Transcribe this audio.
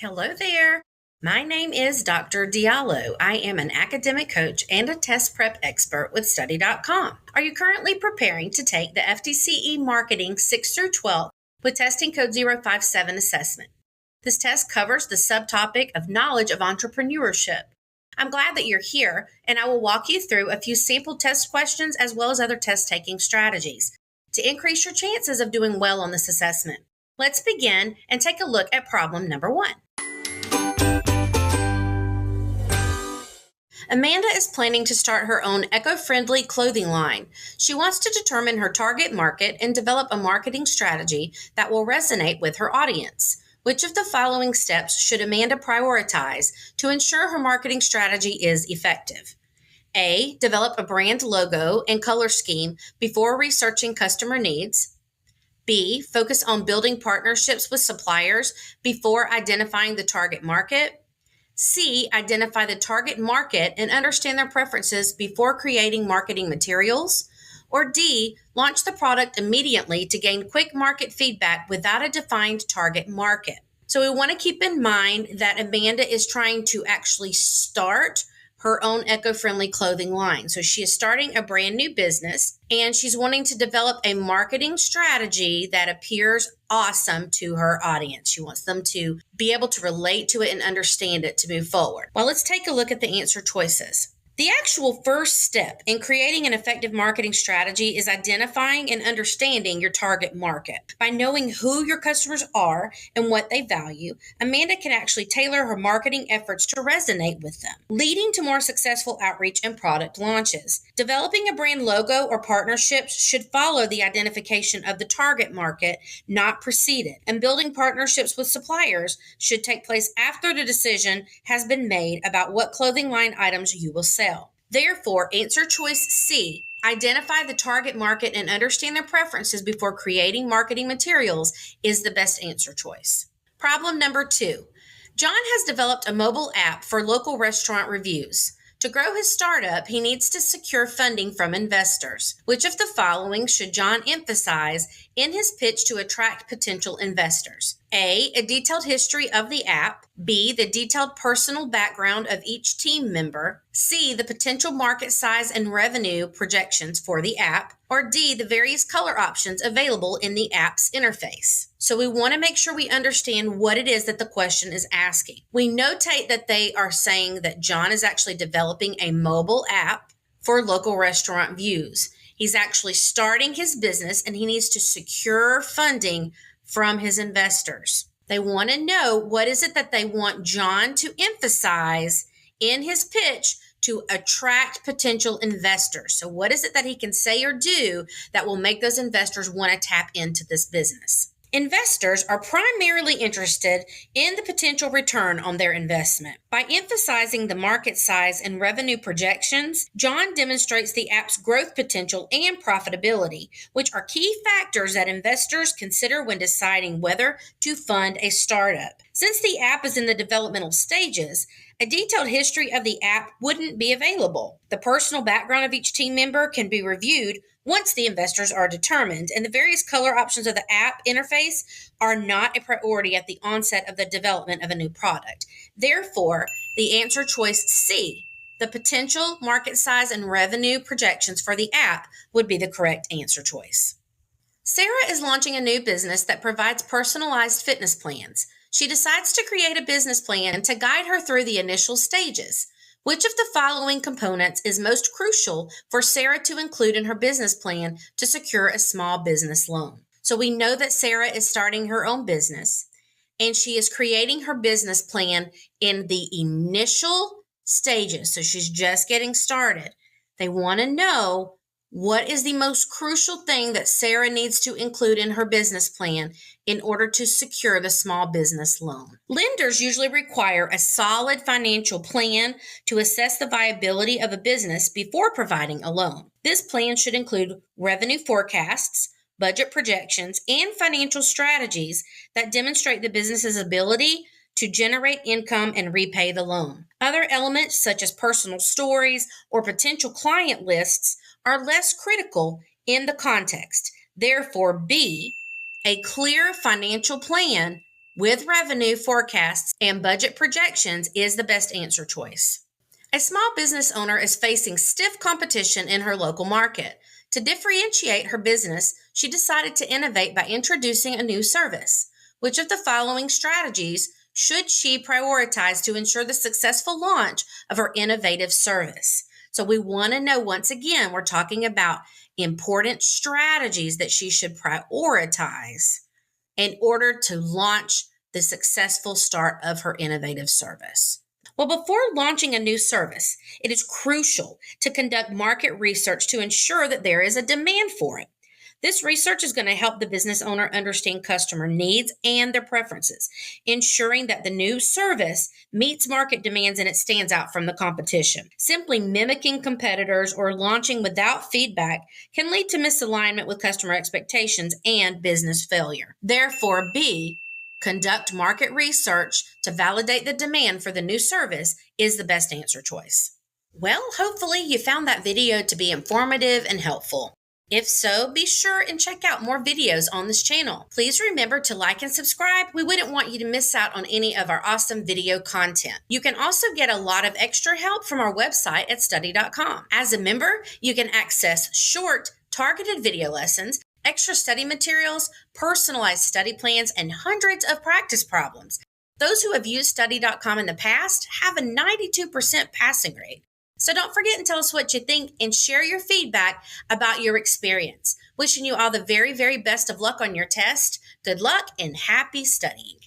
Hello there. My name is Dr. Diallo. I am an academic coach and a test prep expert with Study.com. Are you currently preparing to take the FTCE Marketing 6 through 12 with testing code 057 assessment? This test covers the subtopic of knowledge of entrepreneurship. I'm glad that you're here, and I will walk you through a few sample test questions as well as other test-taking strategies to increase your chances of doing well on this assessment. Let's begin and take a look at problem number 1. Amanda is planning to start her own eco-friendly clothing line. She wants to determine her target market and develop a marketing strategy that will resonate with her audience. Which of the following steps should Amanda prioritize to ensure her marketing strategy is effective? A. Develop a brand logo and color scheme before researching customer needs. B. Focus on building partnerships with suppliers before identifying the target market. C. Identify the target market and understand their preferences before creating marketing materials. Or D. Launch the product immediately to gain quick market feedback without a defined target market. So we want to keep in mind that Amanda is trying to actually start her own eco-friendly clothing line. So she is starting a brand new business and she's wanting to develop a marketing strategy that appears awesome to her audience. She wants them to be able to relate to it and understand it to move forward. Well, let's take a look at the answer choices. The actual first step in creating an effective marketing strategy is identifying and understanding your target market. By knowing who your customers are and what they value, Amanda can actually tailor her marketing efforts to resonate with them, leading to more successful outreach and product launches. Developing a brand logo or partnerships should follow the identification of the target market, not precede it. And building partnerships with suppliers should take place after the decision has been made about what clothing line items you will sell. Therefore, answer choice C, identify the target market and understand their preferences before creating marketing materials, is the best answer choice. Problem number 2. John has developed a mobile app for local restaurant reviews. To grow his startup, he needs to secure funding from investors. Which of the following should John emphasize in his pitch to attract potential investors? A detailed history of the app. B, the detailed personal background of each team member. C, the potential market size and revenue projections for the app. Or D, the various color options available in the app's interface. So we want to make sure we understand what it is that the question is asking. We notate that they are saying that John is actually developing a mobile app for local restaurant views. He's actually starting his business and he needs to secure funding from his investors. They want to know what is it that they want John to emphasize in his pitch to attract potential investors. So what is it that he can say or do that will make those investors want to tap into this business? Investors are primarily interested in the potential return on their investment. By emphasizing the market size and revenue projections, John demonstrates the app's growth potential and profitability, which are key factors that investors consider when deciding whether to fund a startup. Since the app is in the developmental stages, a detailed history of the app wouldn't be available. The personal background of each team member can be reviewed once the investors are determined, and the various color options of the app interface are not a priority at the onset of the development of a new product. Therefore, the answer choice C, the potential market size and revenue projections for the app, would be the correct answer choice. Sarah is launching a new business that provides personalized fitness plans. She decides to create a business plan to guide her through the initial stages. Which of the following components is most crucial for Sarah to include in her business plan to secure a small business loan? So we know that Sarah is starting her own business and she is creating her business plan in the initial stages. So she's just getting started. They want to know what is the most crucial thing that Sarah needs to include in her business plan in order to secure the small business loan. Lenders usually require a solid financial plan to assess the viability of a business before providing a loan. This plan should include revenue forecasts, budget projections, and financial strategies that demonstrate the business's ability to generate income and repay the loan. Other elements, such as personal stories or potential client lists, are less critical in the context. Therefore, B, a clear financial plan with revenue forecasts and budget projections is the best answer choice. A small business owner is facing stiff competition in her local market. To differentiate her business, she decided to innovate by introducing a new service. Which of the following strategies should she prioritize to ensure the successful launch of her innovative service? So we want to know, once again, we're talking about important strategies that she should prioritize in order to launch the successful start of her innovative service. Well, before launching a new service, it is crucial to conduct market research to ensure that there is a demand for it. This research is going to help the business owner understand customer needs and their preferences, ensuring that the new service meets market demands and it stands out from the competition. Simply mimicking competitors or launching without feedback can lead to misalignment with customer expectations and business failure. Therefore, B, conduct market research to validate the demand for the new service is the best answer choice. Well, hopefully you found that video to be informative and helpful. If so, be sure and check out more videos on this channel. Please remember to like and subscribe. We wouldn't want you to miss out on any of our awesome video content. You can also get a lot of extra help from our website at study.com. As a member, you can access short, targeted video lessons, extra study materials, personalized study plans, and hundreds of practice problems. Those who have used study.com in the past have a 92% passing rate. So don't forget and tell us what you think and share your feedback about your experience. Wishing you all the very, very best of luck on your test. Good luck and happy studying.